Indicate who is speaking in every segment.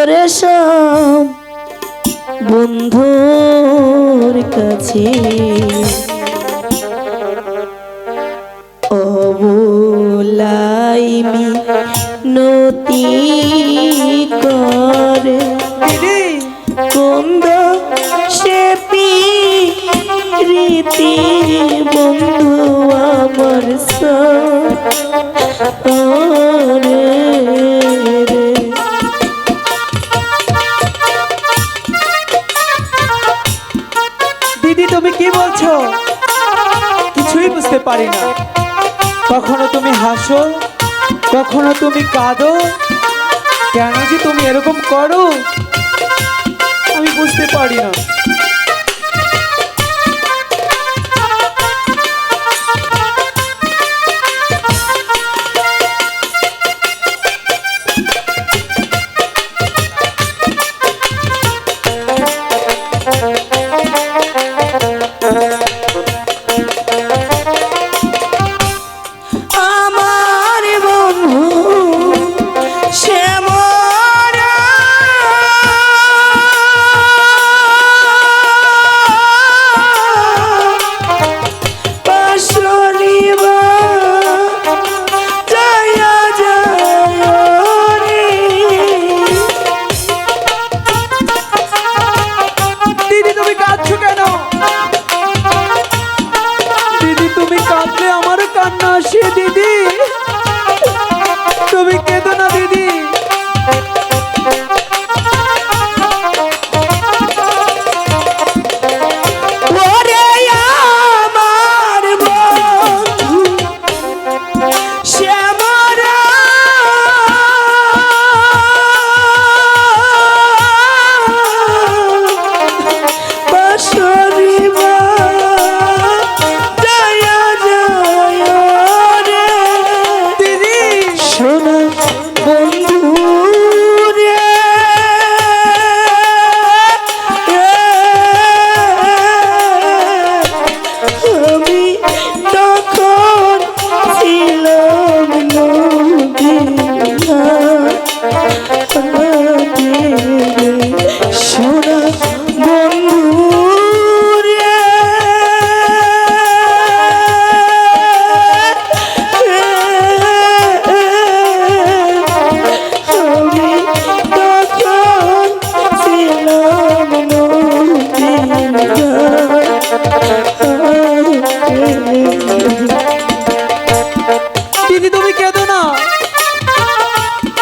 Speaker 1: করে সব বন্ধুর কাছে অবলাইমি নতি করে কন্দ সে রীতি বন্ধু আমার রে।
Speaker 2: দিদি তুমি কি বলছো? কিছুই বুঝতে পারি না। কখনো তুমি হাসো, কখনো তুমি কাঁদো, কেন যে তুমি এরকম করো আমি বুঝতে পারি না। দিদি তুমি কেঁদো না দিদি।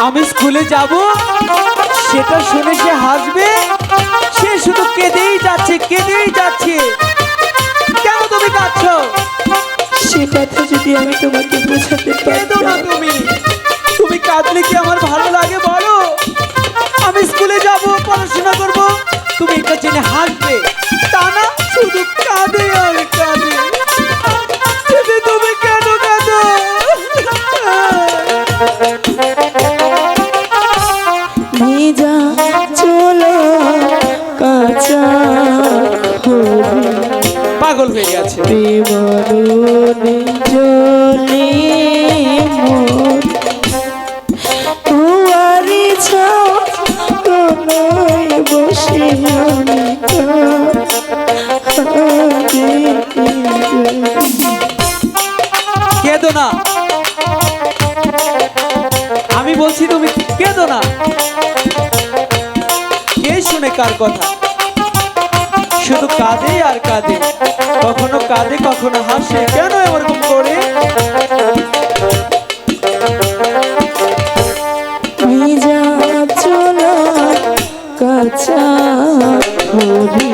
Speaker 2: আমি স্কুলে যাব সেটা শুনে সে হাসবে, সে শুধু কেঁদেই যাচ্ছে কেঁদেই যাচ্ছে। কেন তুমি কাঁদছো?
Speaker 1: সে কথা যদি আমি তোমাকে বোঝাতে
Speaker 2: পারতাম না। তুমি কাঁদলে কি আমার ভালো লাগে বলো? আমি স্কুলে যাব, পড়াশোনা করব, তুমি এটা জেনে হাসবে, তা না শুধু কাঁদে আর কাঁদে। তুমি কেন কাঁদো?
Speaker 1: ভিজা চলো কাঁচা
Speaker 2: পাগল হয়ে গেছে।
Speaker 1: প্রেমরুণে জলে মোর তুয়ারি ছাও কোনায় বসে
Speaker 2: কেঁদো না, আমি বলছি তুমি কেঁদো না। কে শুনে কার কথা? শুধু কাঁদে আর কাঁদে, কখনো কাঁদে কখনো হাসে, কেন এরকম করে?
Speaker 1: ভিজা চলা কাঁচা হরি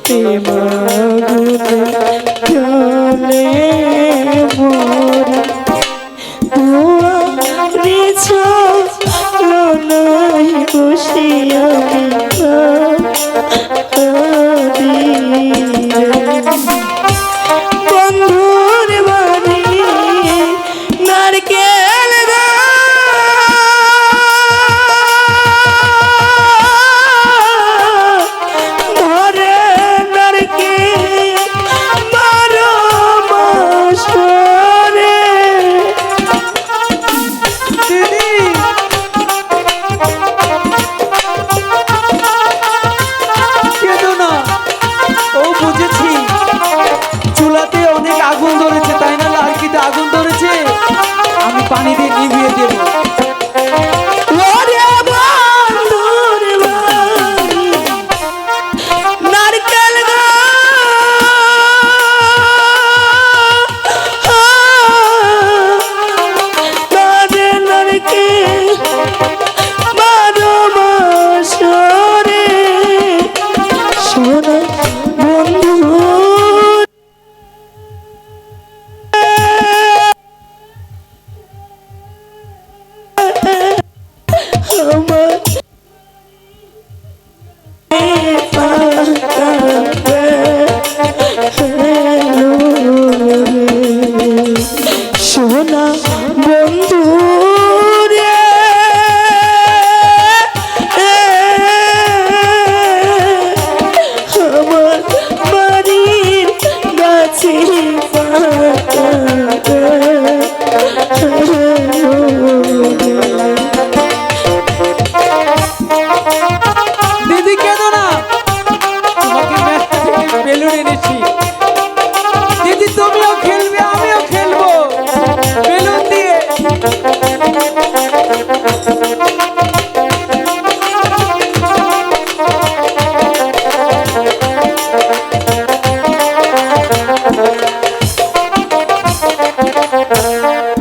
Speaker 1: প্রেমাগুনে জলে মোর তুয়ারি ছাও নাই বসে আমি বন্ধুর বাড়ি নারকেল ধরে নারকেল বারো মাস ধরে।
Speaker 2: দিদি
Speaker 1: সোনা বন্ধু রে আমার বাড়ির গাছে
Speaker 2: দিদি কেঁদো না, তোমাকে মেলা থেকে বেলুন এনেছি। দিদি তুমিও খেলবে, আমিও খেলবো বেলুন দিয়ে।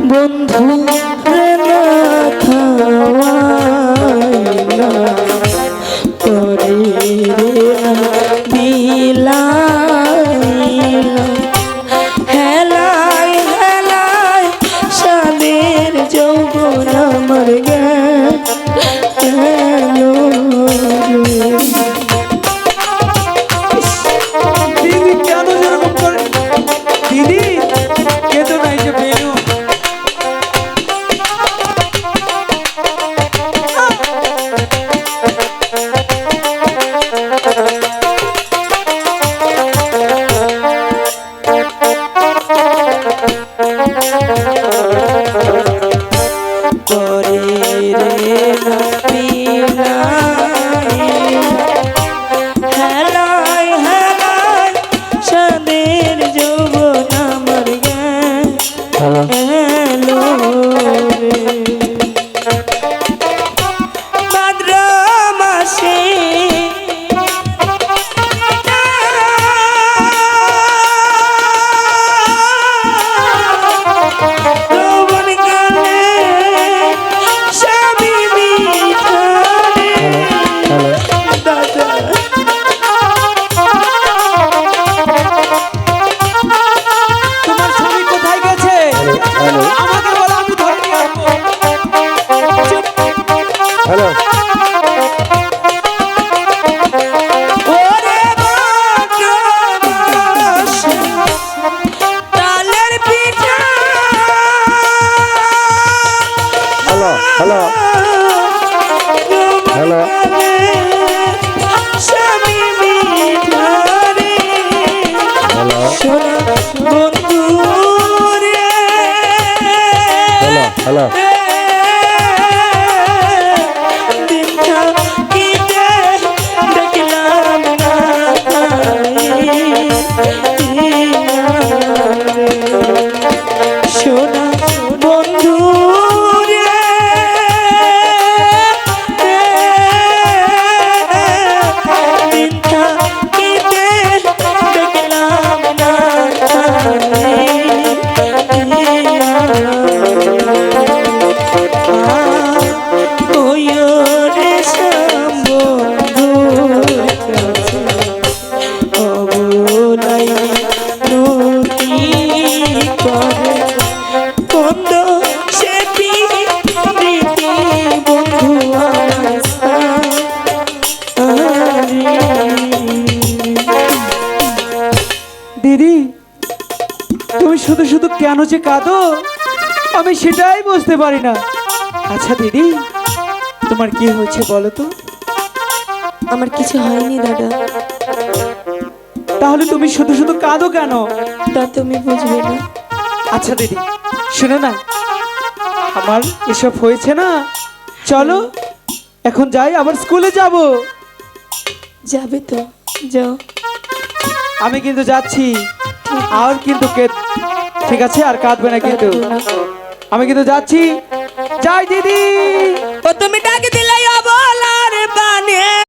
Speaker 1: বন্ধু রে না খাওয়াইলা করে রে না বিলাইলা হেলাই হেলাই সাদের যৌবন আমার গেল রে।
Speaker 2: দিদি কেন যেরকম করে? দিদি কেঁদো না, এই যে বেলুন।
Speaker 1: করে রে না বিলাইলা হেলাই হেলাই সাদের যৌবন আমার গেল রে। ভাদ্র মাসে যৌবন কালে স্বামী মিঠা রে। দাদা
Speaker 2: তোমার স্বামী কোথায় গেছে? আমাকে বলো, আমি ধরে নিয়ে আসবো। চুপ।
Speaker 1: ওরে ভাদ্র মাসে তালের পিঠা
Speaker 3: হ্যালো
Speaker 1: স্বামী মিঠা রে। সোনা বন্ধু রে
Speaker 3: হ্যালো
Speaker 1: দিন থাকিতে দেখলাম না সোনা বন্ধু রে দিন থাকিতে দেখলাম না ওরে সম্বন্ধুর কাছে অবলাই নতি করে বন্ধ সে প্রীতি বন্ধু
Speaker 2: দিদি তুমি শুধু শুধু কেন যে কাঁদো আমি সেটাই বুঝতে পারি না। আচ্ছা দিদি, তোমার কি হয়েছে বলো তো?
Speaker 1: আমার কিছু হয়নি দাদা,
Speaker 2: তাহলে তুমি শুধু শুধু কাঁদো কেন?
Speaker 1: তা তুমি বুঝবে না।
Speaker 2: আচ্ছা দিদি শোনো না, আমার এসব হয়েছে না, চলো এখন যাই, আবার স্কুলে যাব।
Speaker 1: যাবে তো যাও।
Speaker 2: আমি কিন্তু যাচ্ছি, আর কিন্তু ঠিক আছে, আর কাঁদবে না কিন্তু। আমি কিন্তু যাচ্ছি, যাই দিদি।
Speaker 1: ও তুমি ডাক দিলে অবলার বানে